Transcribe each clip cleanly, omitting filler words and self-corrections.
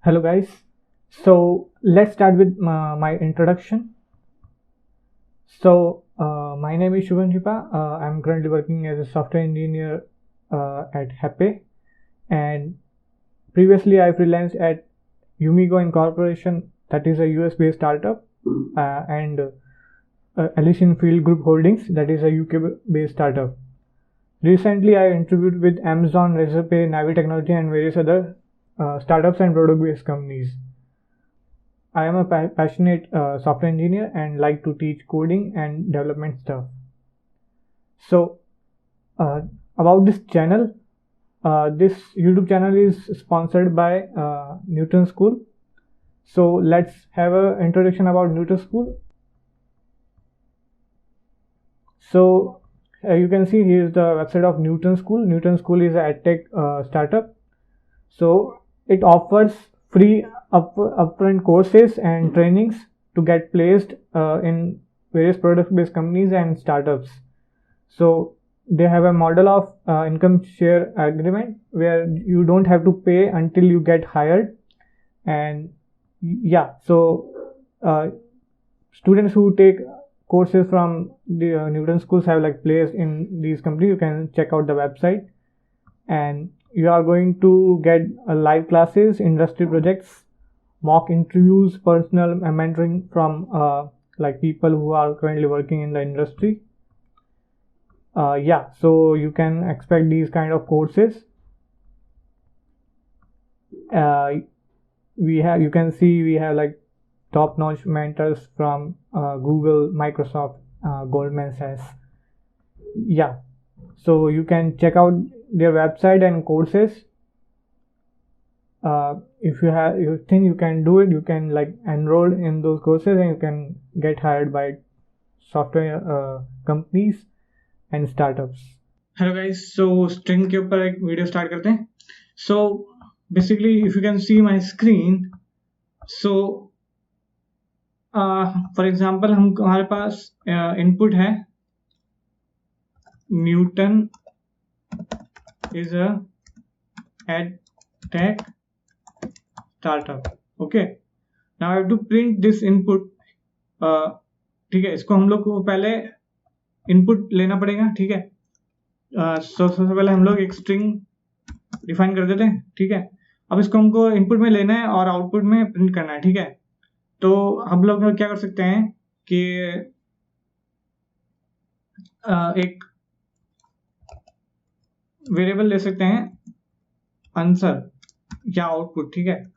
Hello guys, so let's start with my introduction. My name is Shubham Chipa. I'm currently working as a software engineer at Happy, and previously I freelanced at Umigo Incorporation, that is a US based startup, and Elysian Field Group Holdings, that is a UK based startup. Recently I interviewed with Amazon, Razorpay, Navi Technology and various other startups and product based companies. I am a passionate software engineer and like to teach coding and development stuff. So, uh, about this channel, this YouTube channel is sponsored by Newton School. So, let's have an introduction about Newton School. So, you can see here is the website of Newton School. Newton School is a edtech startup. So, it offers free upfront courses and trainings to get placed in various product based companies and startups. So they have a model of income share agreement where you don't have to pay until you get hired. And yeah, so students who take courses from the Newton schools have like placed in these companies. You can check out the website, and you are going to get live classes, industry projects, mock interviews, personal mentoring from like people who are currently working in the industry. Yeah, so you can expect these kind of courses. You can see we have like top notch mentors from Google, Microsoft, Goldman Sachs. Yeah, so you can check out their website and courses. If you think you can do it, you can like enroll in those courses and you can get hired by software companies and startups. Hello guys, so string के ऊपर एक video start करते हैं. So basically if you can see my screen, so for example हमारे पास input है Newton is a edtech startup. Okay, now I have to print this input. ठीक है, इसको हम लोग को पहले इनपुट लेना पड़ेगा. ठीक है, सबसे पहले हम लोग एक स्ट्रिंग डिफाइन कर देते हैं. ठीक है, अब इसको हमको इनपुट में लेना है और आउटपुट में प्रिंट करना है. ठीक है, तो हम लोग क्या कर सकते हैं कि एक वेरिएबल ले सकते हैं आंसर या आउटपुट. ठीक है,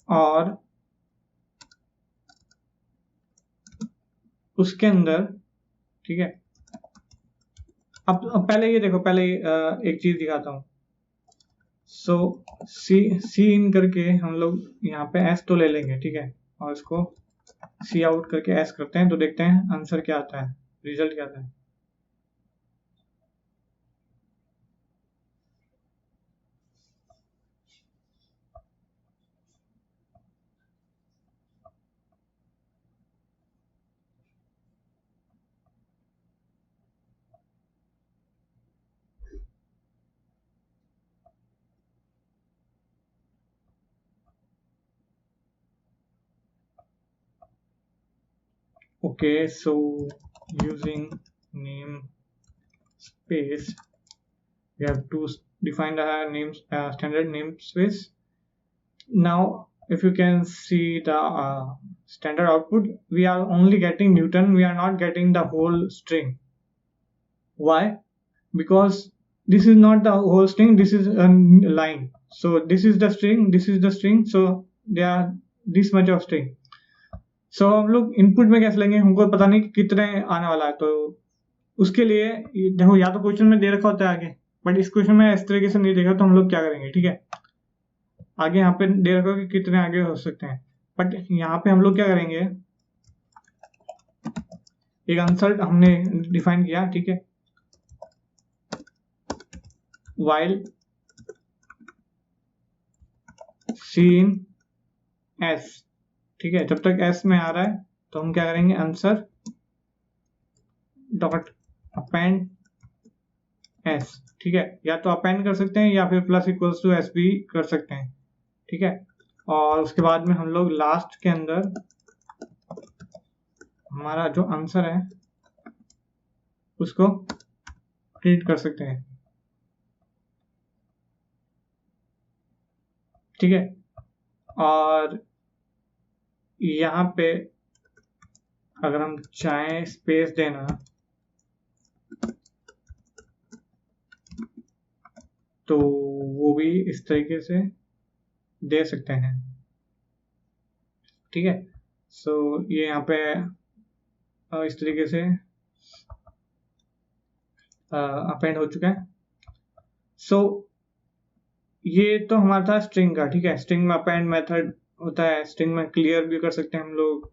और उसके अंदर, ठीक है, अब पहले ये देखो, पहले एक चीज दिखाता हूं. सो सी इन करके हम लोग यहाँ पे एस तो ले लेंगे. ठीक है, और इसको सी आउट करके एस करते हैं तो देखते हैं आंसर क्या आता है, रिजल्ट क्या आता है. Okay, so using namespace, we have to define the standard namespace. Now, if you can see the standard output, we are only getting Newton. We are not getting the whole string. Why? Because this is not the whole string. This is a line. So this is the string. This is the string. So there are this much of string. सो हम लोग input में कैसे लेंगे, हमको पता नहीं कि कितने आने वाला है. तो उसके लिए देखो, या तो क्वेश्चन में दे रखा होता है आगे, बट इस क्वेश्चन में इस तरीके से नहीं देखा. तो हम लोग क्या करेंगे, ठीक है, आगे यहाँ पे दे रखा कि कितने आगे हो सकते हैं, बट यहाँ पे हम लोग क्या करेंगे, एक आंसर हमने डिफाइन किया. ठीक है, वाइल सी इन एस. ठीक है, जब तक एस में आ रहा है तो हम क्या करेंगे, आंसर डॉट अपेंड एस. ठीक है, या तो अपेंड कर सकते हैं या फिर प्लस इक्वल्स टू एस भी कर सकते हैं. ठीक है। और उसके बाद में हम लोग लास्ट के अंदर हमारा जो आंसर है उसको प्रिंट कर सकते हैं, ठीक है। और यहाँ पे अगर हम चाहें स्पेस देना तो वो भी इस तरीके से दे सकते हैं, ठीक है। सो ये यहाँ पे इस तरीके से अपेंड हो चुका है। सो ये तो हमारा था स्ट्रिंग का, ठीक है। स्ट्रिंग में अपेंड मेथड होता है, स्ट्रिंग में क्लियर भी कर सकते हैं हम लोग,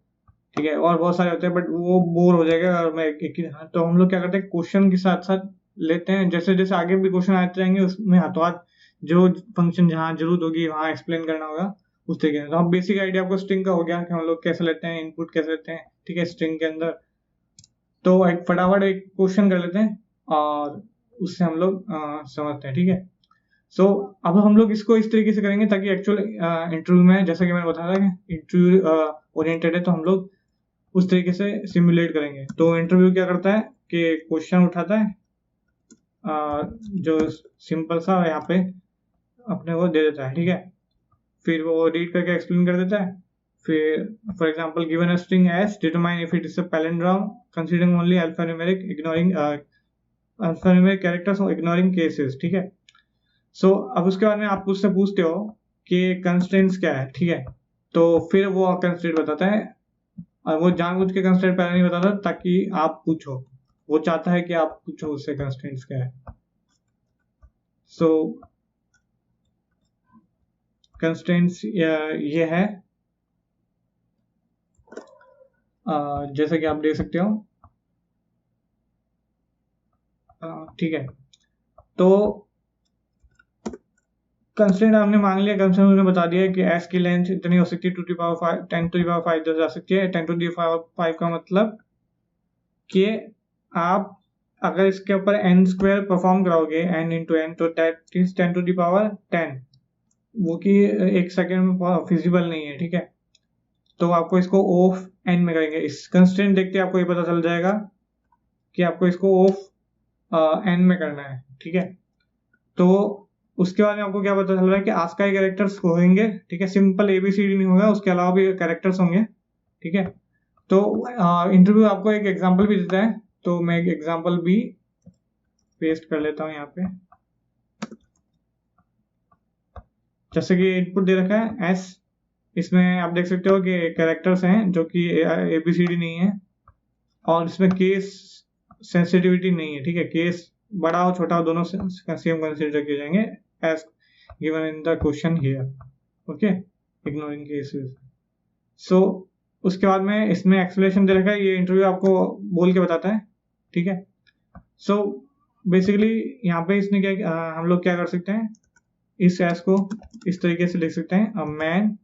ठीक है। और बहुत सारे होते हैं बट वो बोर हो जाएगा और मैं एक ही, तो हम लोग क्या करते हैं क्वेश्चन के साथ साथ लेते हैं, जैसे जैसे आगे भी क्वेश्चन आते रहेंगे उसमें हाथों हाथ जो फंक्शन जहाँ जरूरत होगी वहाँ एक्सप्लेन करना होगा उस तरीके से। तो हम बेसिक आइडिया आपको स्ट्रिंग का हो गया कि हम लोग कैसे लेते हैं, इनपुट कैसे लेते हैं, ठीक है, स्ट्रिंग के अंदर। तो एक फटाफट एक क्वेश्चन कर लेते हैं और उससे हम लोग समझते हैं, ठीक है। सो अब हम लोग इसको इस तरीके से करेंगे ताकि एक्चुअल इंटरव्यू में, जैसा कि मैंने बताया था कि इंटरव्यू ओरिएंटेड है, तो हम लोग उस तरीके से सिमुलेट करेंगे। तो इंटरव्यू क्या करता है कि क्वेश्चन उठाता है जो सिंपल सा यहाँ पे अपने को दे देता है, ठीक है। फिर वो रीड करके एक्सप्लेन कर देता है। फिर for example given a string S, determine if it is a palindrome considering only alphanumeric ignoring alphanumeric characters और इग्नोरिंग केसेस, ठीक है। सो अब उसके बाद में आप उससे पूछते हो कि कंस्ट्रेंट्स क्या है, ठीक है। तो फिर वो कंस्ट्रेंट बताता है और वो जानबूझ के कंस्ट्रेंट पहले नहीं बताता ताकि आप पूछो, वो चाहता है कि आप पूछो उससे कंस्ट्रेंट्स क्या है। सो कंस्ट्रेंट्स ये है, जैसे कि आप देख सकते हो, ठीक है। तो कंस्ट्रेंट हमने मांग लिया, कंस्ट्रेंट उन्होंने बता दिया कि एस की लेंथ इतनी हो सकती है 10 to the power 5 जा सकती है। 10 to the power 5 का मतलब कि आप अगर इसके ऊपर n स्क्वायर परफॉर्म कराओगे n इंटू एन, तो that is 10 to the power 10, वो कि एक सेकेंड में फिजिबल नहीं है, ठीक है। तो आपको इसको ऑफ एन में करेंगे। इस कंस्ट्रेंट देखते आपको ये पता चल जाएगा कि आपको इसको ऑफ एन में करना है, ठीक है। तो उसके बाद में आपको क्या पता चल रहा है कि आस्काई कैरेक्टर्स होंगे, ठीक है। सिंपल एबीसीडी नहीं होगा, उसके अलावा भी कैरेक्टर्स होंगे, ठीक है। तो इंटरव्यू आपको एक एग्जांपल भी देता है, तो मैं एक एग्जांपल भी पेस्ट कर लेता हूँ यहाँ पे। जैसे कि इनपुट दे रखा है एस, इसमें आप देख सकते हो कि कैरेक्टर्स हैं जो कि एबीसीडी नहीं है, और इसमें केस सेंसिटिविटी नहीं है, ठीक है। केस बड़ा हो छोटा हो दोनों सेम कंसिडर किए जाएंगे as given in the question here, okay, ignoring cases. So उसके बाद में इसमें एक्सप्लेनेशन दे रखा है, ये इंटरव्यू आपको बोल के बताता है, ठीक है। सो बेसिकली यहाँ पे इसने क्या हम लोग क्या कर सकते हैं, इस एस को इस तरीके से लिख सकते हैं, a man,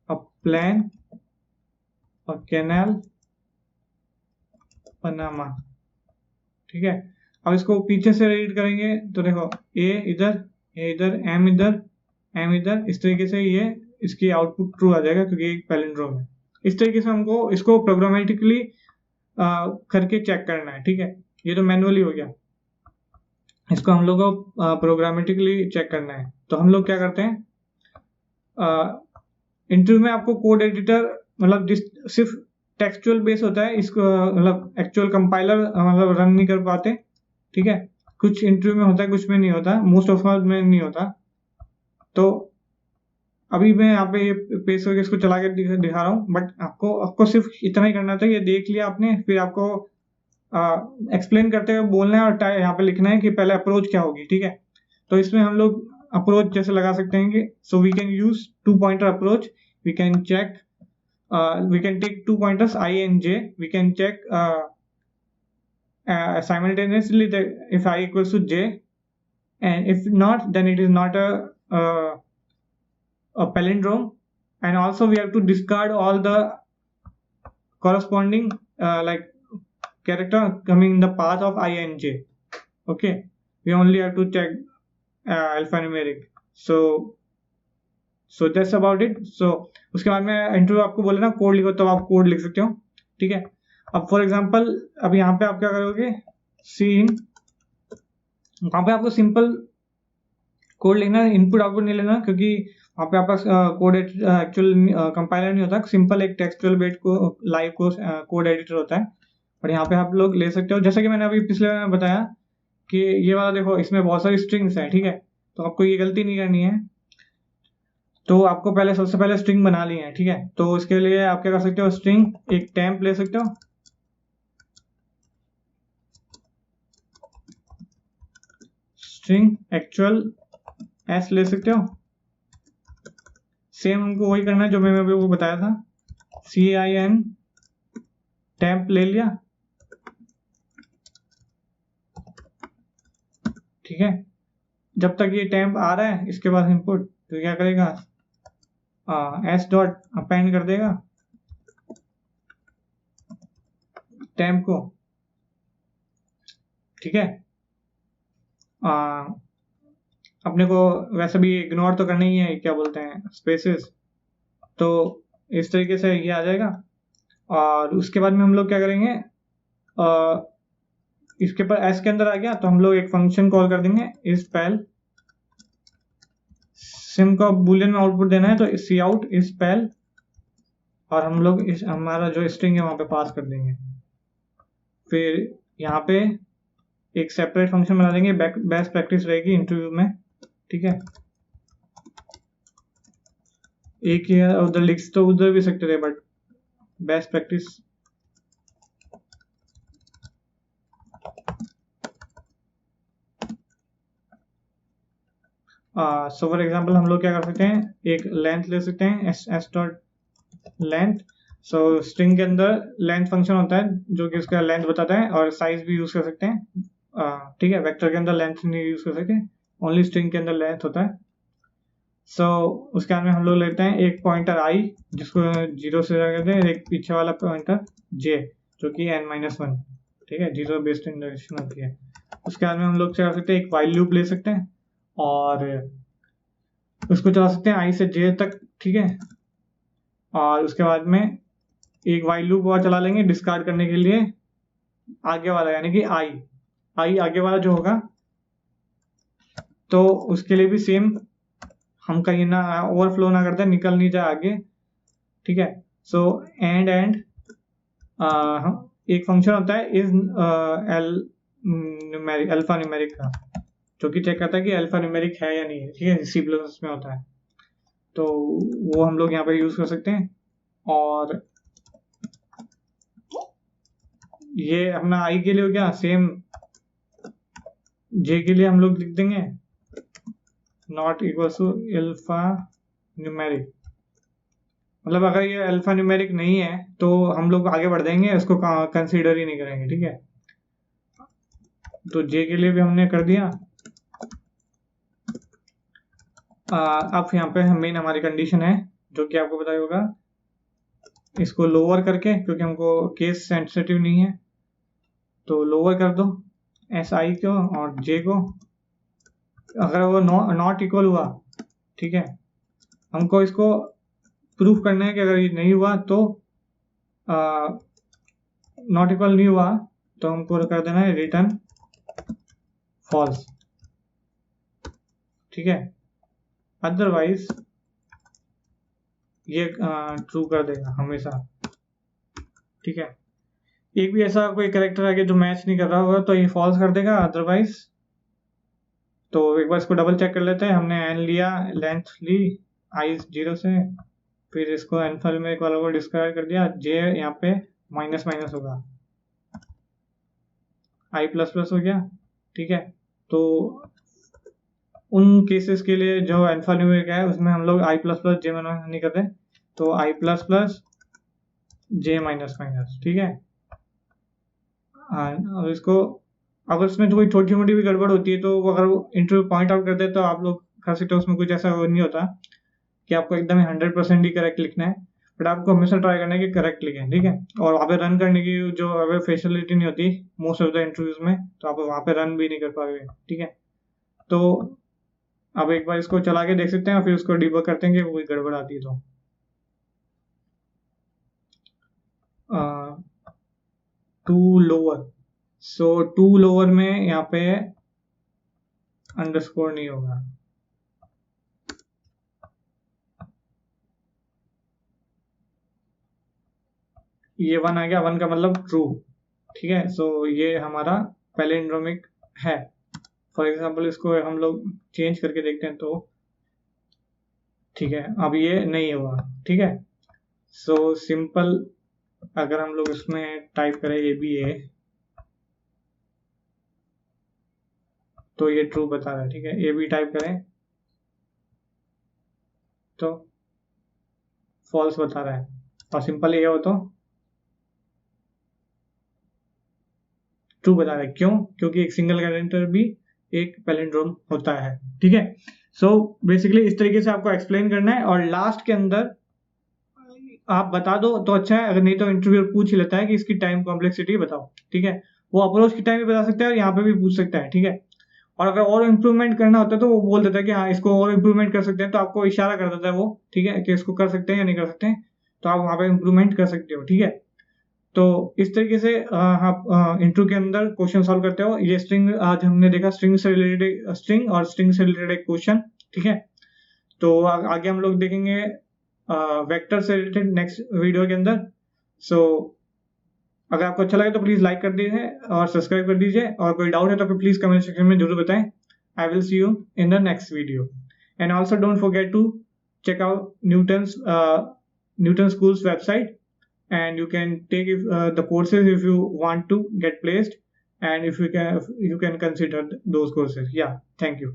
a plan, a canal, Panama, ठीक है। अब इसको पीछे से रीड करेंगे तो देखो ए इधर, एम इधर, एम इधर, इस तरीके से ये इसकी आउटपुट ट्रू आ जाएगा क्योंकि एक पैलिंड्रोम है। इस तरीके से हमको इसको प्रोग्रामेटिकली करके चेक करना है, ठीक है। ये तो मैनुअली हो गया, इसको हम लोग को प्रोग्रामेटिकली चेक करना है। तो हम लोग क्या करते हैं, इंटरव्यू में आपको कोड एडिटर मतलब सिर्फ टेक्सचुअल बेस होता है, इसको मतलब एक्चुअल कंपाइलर मतलब रन नहीं कर पाते, ठीक है। कुछ इंटरव्यू में होता है, कुछ में नहीं होता, मोस्ट ऑफ में नहीं होता। तो अभी मैं यहाँ पे ये पेश करके इसको चला के दिखा रहा हूँ, बट आपको सिर्फ इतना ही करना था, ये देख लिया आपने, फिर आपको एक्सप्लेन करते हुए बोलना है और यहाँ पे लिखना है कि पहले अप्रोच क्या होगी, ठीक है। तो इसमें हम लोग अप्रोच जैसे लगा सकते हैं कि so we can use 2 pointer approach, we can check, we can take 2 pointers I and j, we can check simultaneously that if I equals to j, and if not then it is not a palindrome, and also we have to discard all the corresponding like character coming in the path of I and j, okay. We only have to check alphanumeric. So so that's about it. So उसके बाद में interview आपको बोले ना code लिखो, तो आप code लिख सकते हो, ठीक है। अब फॉर एग्जांपल अब यहाँ पे आप क्या करोगे, सीन, वहाँ पे आपको सिंपल कोड लिखना है, इनपुट आउटपुट नहीं लेना, क्योंकि वहाँ पे आपका कोड एक्चुअल कंपाइलर नहीं होता, सिंपल एक टेक्सचुअल बेस्ड को लाइव कोड एडिटर होता है। और यहाँ पे आप लोग ले सकते हो, जैसा कि मैंने अभी पिछले में बताया कि ये वाला देखो इसमें बहुत सारी स्ट्रिंग्स हैं, ठीक है। तो आपको ये गलती नहीं करनी है, तो आपको पहले सबसे पहले स्ट्रिंग बना ली है, ठीक है। तो उसके लिए आप क्या कर सकते हो, स्ट्रिंग एक टेम्प ले सकते हो, स्ट्रिंग एक्चुअल एस ले सकते हो। सेम हमको वही करना है जो मैंने अभी वो बताया था, CIN टेम्प ले लिया, ठीक है। जब तक ये टेम्प आ रहा है इसके बाद इनपुट, तो क्या करेगा, एस डॉट अपेंड कर देगा टेम्प को, ठीक है। अपने को वैसे भी इग्नोर तो करना ही है, क्या बोलते हैं, स्पेसेस। तो इस तरीके से ये आ जाएगा। और उसके बाद में हम लोग क्या करेंगे, इसके पर एस के अंदर आ गया तो हम लोग एक फंक्शन कॉल कर देंगे, इस पैल, सिम को बुलियन में आउटपुट देना है, तो सी आउट इस पैल, और हम लोग इस हमारा जो स्ट्रिंग है वहां पे पास कर देंगे। फिर यहाँ पे एक सेपरेट फंक्शन बना देंगे, बेस्ट प्रैक्टिस रहेगी इंटरव्यू में, ठीक है। एक ही उधर लिख तो उधर भी सकते थे, but best practice. So for example हम लोग क्या कर सकते हैं, एक लेंथ ले सकते हैं, एस डॉट लेंथ। सो स्ट्रिंग के अंदर लेंथ फंक्शन होता है जो कि उसका लेंथ बताता है, और साइज भी यूज कर सकते हैं, ठीक है। वेक्टर के अंदर लेंथ नहीं यूज कर सकते, ओनली स्ट्रिंग के अंदर लेंथ होता है। सो उसके बाद में हम लोग लेते हैं एक पॉइंटर आई, जिसको 0 से करते हैं, एक पीछे वाला पॉइंटर j, जो कि n-1, ठीक है, 0 बेस्ड इंडेक्शन होती है। उसके बाद में हम लोग चला सकते हैं एक वाइल लूप ले सकते हैं, और उसको चला सकते हैं i से j तक, ठीक है। और उसके बाद में एक वाइल लूप और चला लेंगे डिस्कार्ड करने के लिए आगे वाला, यानी कि आई आगे वाला जो होगा, तो उसके लिए भी सेम, हम कहीं ना ओवरफ्लो ना करते, निकल नहीं जाए आगे, ठीक है। सो एंड एक फंक्शन होता है इज अल्फा न्यूमेरिक का, जो कि चेक करता है कि अल्फा न्यूमेरिक है या नहीं है, ठीक है, C++ में होता है। तो वो हम लोग यहाँ पे यूज कर सकते हैं। और ये अपना आई के लिए हो गया, सेम जे के लिए हम लोग लिख देंगे not equal to alphanumeric. मतलब अगर ये अल्फा न्यूमेरिक नहीं है तो हम लोग आगे बढ़ जाएंगे, उसको कंसीडर ही नहीं करेंगे, ठीक है। तो जे के लिए भी हमने कर दिया। अब यहाँ पे मेन हमारी कंडीशन है, जो कि आपको पता ही होगा, इसको लोअर करके, क्योंकि हमको केस सेंसिटिव नहीं है, तो लोअर कर दो एस आई को और जे को। अगर वो नॉट इक्वल हुआ, ठीक है, हमको इसको प्रूफ करना है कि अगर ये नहीं हुआ तो नॉट इक्वल नहीं हुआ तो हमको कर देना है रिटर्न फॉल्स, ठीक है। अदरवाइज ये ट्रू कर देगा हमेशा, ठीक है। एक भी ऐसा कोई कैरेक्टर आगे जो मैच नहीं कर रहा होगा तो ये फॉल्स कर देगा, अदरवाइज। तो एक बार इसको डबल चेक कर लेते हैं, हमने एन लिया, लेंथ ली आई 0 से, फिर इसको एल्फा में एक वाला को डिस्क्राइब कर दिया, जे यहाँ पे माइनस माइनस होगा, आई प्लस प्लस हो गया, ठीक है। तो उन केसेस के लिए जो अल्फा न्यूमेरिक है उसमें हम लोग आई प्लस प्लस जे माइनस नहीं करते, तो आई प्लस प्लस जे माइनस माइनस, ठीक है। और इसको अगर इसमें कोई छोटी मोटी भी गड़बड़ होती है तो अगर इंटरव्यू पॉइंट आउट करते हैं तो आप लोग कर सकते हो, उसमें कुछ ऐसा नहीं होता कि आपको एकदम 100% ही करेक्ट लिखना है, बट आपको हमेशा ट्राई करना है कि करेक्ट लिखें, ठीक है। और वहाँ पे रन करने की जो अगर फैसिलिटी नहीं होती मोस्ट ऑफ द इंटरव्यूज में, तो आप वहाँ पे रन भी नहीं कर पाओगे, ठीक है। तो अब एक बार इसको चला के देख सकते हैं और फिर उसको डिबग करते हैं कि कोई गड़बड़ आती है तो। To lower, so to lower में यहाँ पे अंडरस्कोर नहीं होगा। ये 1 आ गया, 1 का मतलब ट्रू, ठीक है। सो ये हमारा पैलिंड्रोमिक है। फॉर एग्जाम्पल इसको हम लोग चेंज करके देखते हैं तो ठीक है, अब ये नहीं हुआ, ठीक है। सो सिंपल अगर हम लोग इसमें टाइप करें ABA तो ये ट्रू बता रहा है, ठीक है। AB टाइप करें तो फॉल्स बता रहा है, और सिंपल A हो तो ट्रू बता रहा है। क्यों? क्योंकि एक सिंगल कैरेक्टर भी एक पैलिंड्रोम होता है, ठीक है। सो बेसिकली इस तरीके से आपको एक्सप्लेन करना है, और लास्ट के अंदर आप बता दो तो अच्छा है, अगर नहीं तो इंटरव्यूअर पूछ ही लेता है कि इसकी टाइम कॉम्प्लेक्सिटी बताओ, ठीक है। वो अप्रोच की टाइम भी बता सकता है और यहाँ पे भी पूछ सकता है, ठीक है। और अगर और इम्प्रूवमेंट करना होता है तो वो बोल देता है कि हाँ इसको और इम्प्रूवमेंट कर सकते हैं, तो आपको इशारा कर देता है वो, ठीक है, कि इसको कर सकते हैं या नहीं कर सकते हैं, तो आप वहाँ पे इम्प्रूवमेंट कर सकते हो, ठीक है। तो इस तरीके से आप इंट्रो के अंदर क्वेश्चन सॉल्व करते हो। ये स्ट्रिंग आज हमने देखा, स्ट्रिंग से रिलेटेड स्ट्रिंग और स्ट्रिंग से रिलेटेड एक क्वेश्चन, ठीक है। तो आगे हम लोग देखेंगे वेक्टर से रिलेटेड नेक्स्ट वीडियो के अंदर। सो अगर आपको अच्छा लगे तो प्लीज लाइक कर दीजिए और सब्सक्राइब कर दीजिए, और कोई डाउट है तो प्लीज कमेंट सेक्शन में जरूर बताएं। I will see you in the next video, and also don't forget to check out Newton School's website, and you can take the courses if you want to get placed, and if you can consider those courses. Yeah, thank you.